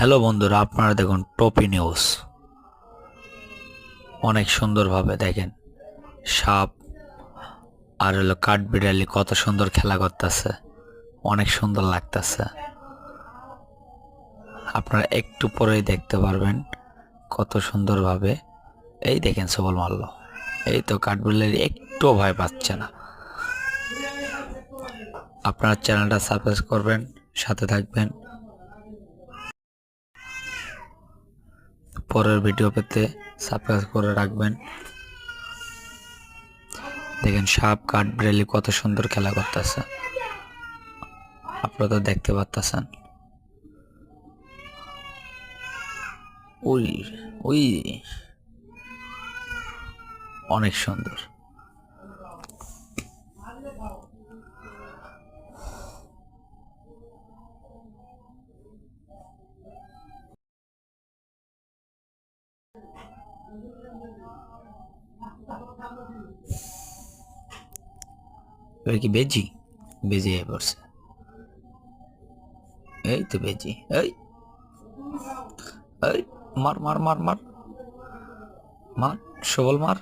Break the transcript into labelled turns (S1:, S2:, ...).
S1: Hello বন্ধুরা, আপনারা দেখুন টপি নিউজ। অনেক সুন্দরভাবে দেখেন সাপ আর হলো কাঠবিড়ালি কত সুন্দর খেলা করতেছে, অনেক সুন্দর লাগতেছে। আপনারা একটু পরেই দেখতে পারবেন কত সুন্দরভাবে। এই দেখেন সবল মারলো, এই তো কাঠবিড়ালি একটু ভয় পাচ্ছে না। আপনার চ্যানেলটা সাবস্ক্রাইব করবেন, সাথে থাকবেন পরের ভিডিও পেতে সাবস্ক্রাইব করে রাখবেন। দেখেন সাপ কাঠবিড়ালি কত সুন্দর খেলা করতেছে, আপনারা তো দেখতে পাচ্ছেন। ওই ওই অনেক সুন্দর। এবার কি বেজি বেজি হয়ে পড়ছে। এই তো বেজি, এই এই মার মার মার মার মার, সবল মার।